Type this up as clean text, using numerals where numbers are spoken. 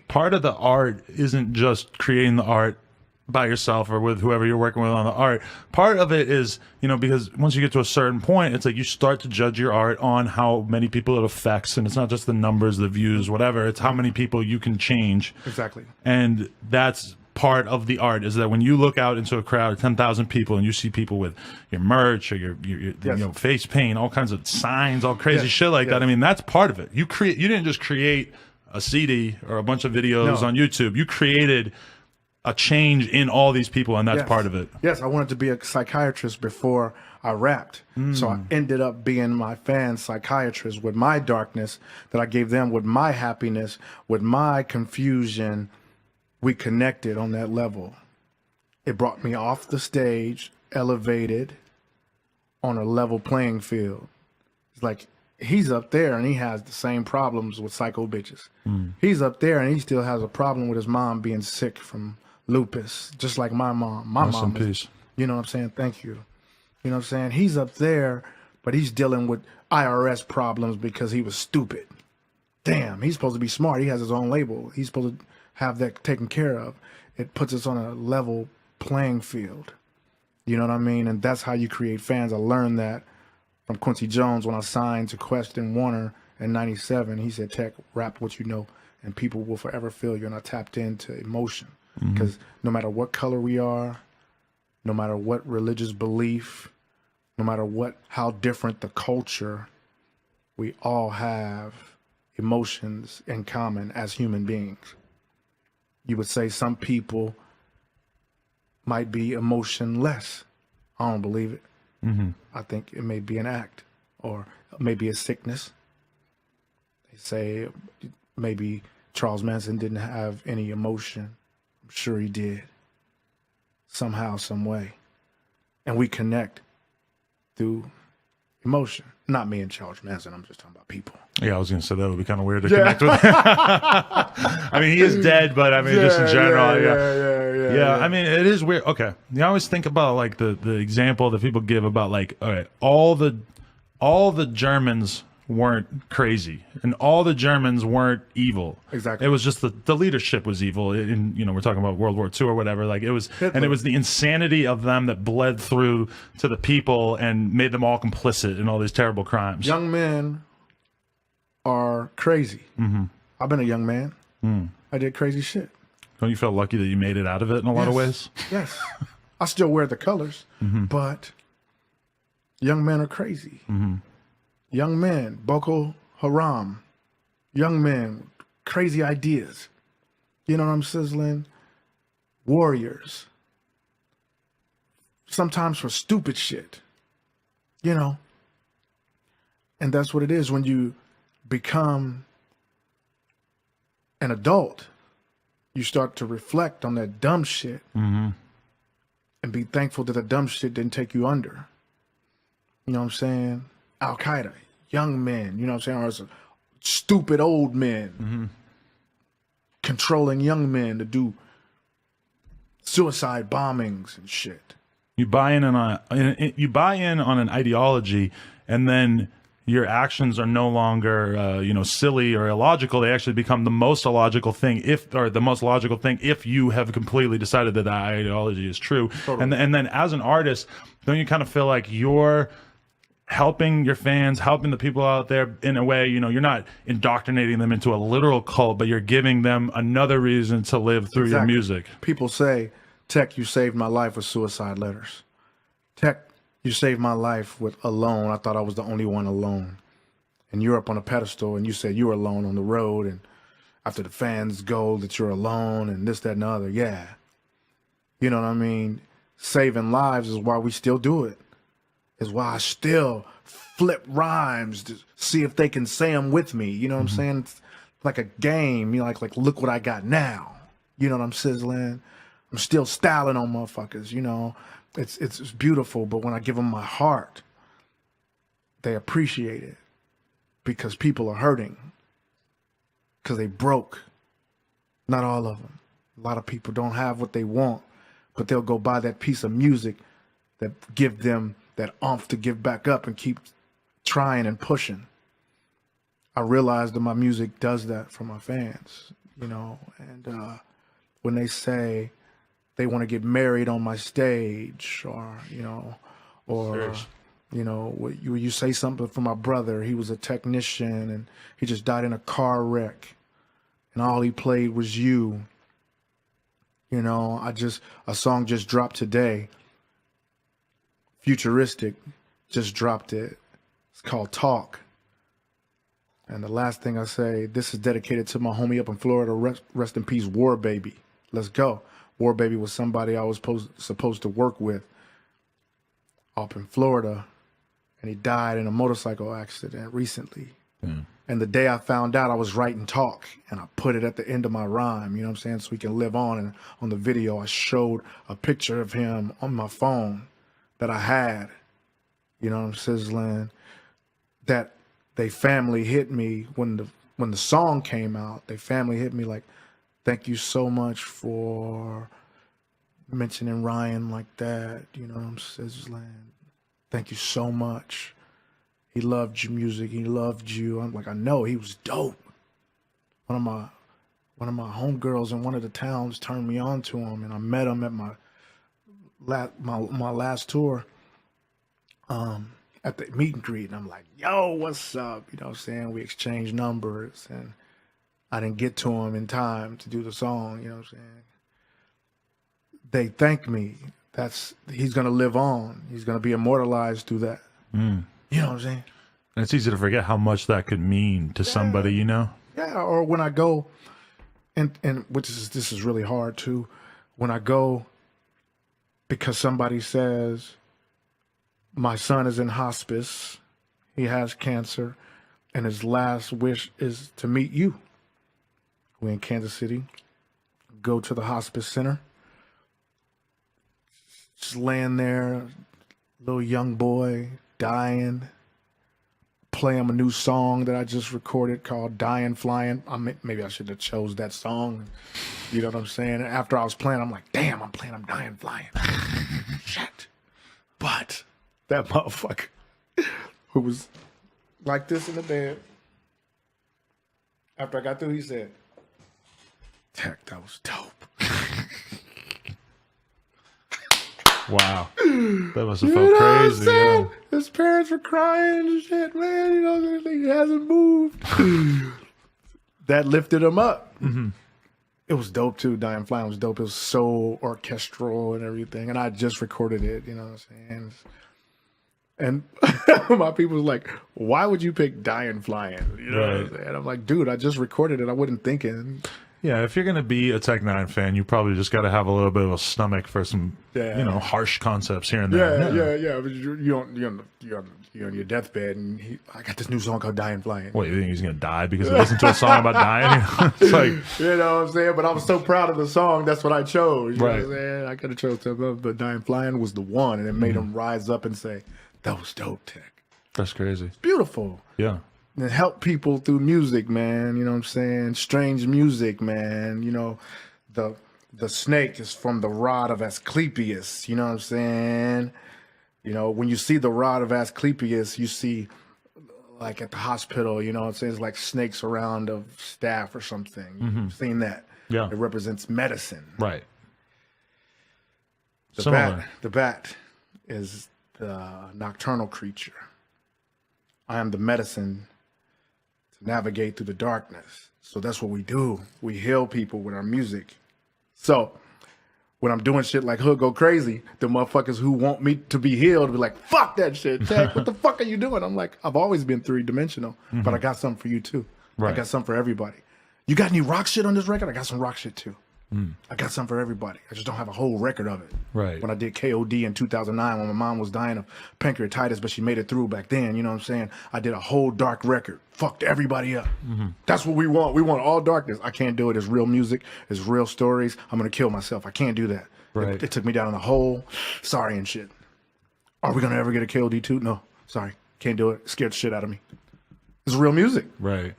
part of the art isn't just creating the art by yourself or with whoever you're working with on the art. Part of it is, you know, because once you get to a certain point, it's like you start to judge your art on how many people it affects, and it's not just the numbers, the views, whatever. It's how many people you can change. Exactly. And that's part of the art, is that when you look out into a crowd of 10,000 people and you see people with your merch or your you know, face paint, all kinds of signs, all crazy shit like that. I mean, that's part of it. You didn't just create a CD or a bunch of videos on YouTube. You created a change in all these people, and that's part of it. Yes, I wanted to be a psychiatrist before I rapped. So I ended up being my fans' psychiatrist with my darkness that I gave them, with my happiness, with my confusion. We connected on that level. It brought me off the stage, elevated on a level playing field. It's like, he's up there and he has the same problems with psycho bitches. He's up there and he still has a problem with his mom being sick from lupus, just like my mom. My mom is, you know what I'm saying? Thank you. You know what I'm saying? He's up there, but he's dealing with IRS problems because he was stupid. Damn, he's supposed to be smart. He has his own label. He's supposed to have that taken care of. It puts us on a level playing field. You know what I mean? And that's how you create fans. I learned that from Quincy Jones when I signed to Quest and Warner in '97. He said, Tech, rap what you know, and people will forever feel you. And I tapped into emotion. Because no matter what color we are, no matter what religious belief, no matter how different the culture, we all have emotions in common as human beings. You would say some people might be emotionless. I don't believe it. I think it may be an act, or maybe a sickness. They say maybe Charles Manson didn't have any emotion. I'm sure he did. Somehow, some way. And we connect through emotion. Not me and Charles Manson. I'm just talking about people. Yeah, I was going to say that would be kind of weird to connect with. I mean, he is dead, but I mean, just in general. Yeah. I mean, it is weird. Okay. You always think about like the example that people give about like, all right, all the Germans weren't crazy, and all the Germans weren't evil. Exactly. It was just the leadership was evil. In, you know, we're talking about World War II or whatever. Like it was, Hitler. And it was the insanity of them that bled through to the people and made them all complicit in all these terrible crimes. Young men are crazy. I've been a young man. I did crazy shit. Don't you feel lucky that you made it out of it in a lot of ways? Yes. I still wear the colors, but young men are crazy. Young men, Boko Haram, young men, crazy ideas. You know what I'm sizzling? Warriors. Sometimes for stupid shit. You know? And that's what it is when you become an adult. You start to reflect on that dumb shit and be thankful that the dumb shit didn't take you under. You know what I'm saying? Al-Qaeda, young men, you know what I'm saying? Or stupid old men controlling young men to do suicide bombings and shit. You buy in on an ideology, and then your actions are no longer you know, silly or illogical. They actually become the most illogical thing if you have completely decided that that ideology is true. Totally. And then as an artist, don't you kind of feel like you're helping your fans, helping the people out there in a way, you know, you're not indoctrinating them into a literal cult, but you're giving them another reason to live through your music. People say, Tech, you saved my life with suicide letters. Tech, you saved my life with Alone. I thought I was the only one alone. And you're up on a pedestal and you said you were alone on the road, and after the fans go that you're alone and this, that, and the other. Yeah. You know what I mean? Saving lives is why we still do it. Is why I still flip rhymes to see if they can say them with me. You know what I'm saying? It's like a game. You know, like look what I got now. You know what I'm sizzling? I'm still styling on motherfuckers. You know, it's beautiful. But when I give them my heart, they appreciate it because people are hurting because they broke. Not all of them. A lot of people don't have what they want, but they'll go buy that piece of music that give them that oomph to give back up and keep trying and pushing. I realized that my music does that for my fans. you know, and when they say they want to get married on my stage, or Serious. when you say something for my brother, he was a technician and he just died in a car wreck, and all he played was you. You know, a song just dropped today. Futuristic just dropped it. It's called Talk. And the last thing I say, this is dedicated to my homie up in Florida. Rest in peace, War Baby. Let's go. War Baby was somebody I was supposed to work with up in Florida, and he died in a motorcycle accident recently. Yeah. And the day I found out, I was writing Talk, and I put it at the end of my rhyme, you know what I'm saying, so we can live on. And on the video, I showed a picture of him on my phone that I had, you know what I'm sizzling, that they family hit me when the song came out. They family hit me like, thank you so much for mentioning Ryan like that, you know what I'm sizzling. Thank you so much. He loved your music. He loved you. I'm like, I know, he was dope. One of my homegirls in one of the towns turned me on to him, and I met him at my last tour, at the meet and greet, and I'm like, yo, what's up? You know what I'm saying? We exchanged numbers, and I didn't get to him in time to do the song, you know what I'm saying? They thank me. He's gonna live on. He's gonna be immortalized through that. Mm. You know what I'm saying? And it's easy to forget how much that could mean to somebody, you know? Yeah, or when I go, and this is really hard too, when I go because somebody says, my son is in hospice, he has cancer, and his last wish is to meet you. We're in Kansas City, go to the hospice center, just laying there, little young boy, dying, play him a new song that I just recorded called Dying Flying. Maybe I should have chose that song. You know what I'm saying? After I was playing, I'm like, damn, I'm Dying Flying. Shit. But that motherfucker who was like this in the bed, after I got through, he said, Tech, that was dope. Wow. That must have felt crazy. Yeah. His parents were crying and shit, man. You know, he hasn't moved. That lifted him up. Mm-hmm. It was dope too. Dying Flying was dope. It was so orchestral and everything. And I just recorded it, you know what I'm saying? And my people was like, why would you pick Dying Flying? You know what I'm saying? I'm like, dude, I just recorded it. I wasn't thinking. Yeah, if you're going to be a Tech-9ne fan, you probably just got to have a little bit of a stomach for some, harsh concepts here and there. Yeah. But you're on your deathbed, and I got this new song called Dying Flying. What, you think he's going to die because he listened to a song about dying? It's like, you know what I'm saying? But I was so proud of the song, that's what I chose. You know Right. what I'm saying? I could have chose something else, but Dying Flying was the one, and it made him rise up and say, that was dope, Tech. that's crazy. Beautiful. Yeah. And help people through music, man. You know what I'm saying? Strange music, man. You know, the snake is from the rod of Asclepius. You know what I'm saying? You know, when you see the rod of Asclepius, you see, like at the hospital, you know what I'm saying? It's like snakes around a staff or something. You've seen that. Yeah. It represents medicine. Right. The bat is the nocturnal creature. I am the medicine to navigate through the darkness. So that's what we do. We heal people with our music. So when I'm doing shit like Hood Go Crazy, the motherfuckers who want me to be healed be like, fuck that shit, Tech. What the fuck are you doing? I'm like, I've always been three-dimensional, but I got something for you too. Right. I got something for everybody. You got any rock shit on this record? I got some rock shit too. I got something for everybody. I just don't have a whole record of it. Right. When I did KOD in 2009, when my mom was dying of pancreatitis, but she made it through back then, you know what I'm saying? I did a whole dark record. Fucked everybody up. That's what we want. We want all darkness. I can't do it. It's real music. It's real stories. I'm going to kill myself. I can't do that. Right. It took me down in a hole. Sorry and shit. Are we going to ever get a KOD 2? No. Sorry. Can't do it. It scared the shit out of me. It's real music. Right.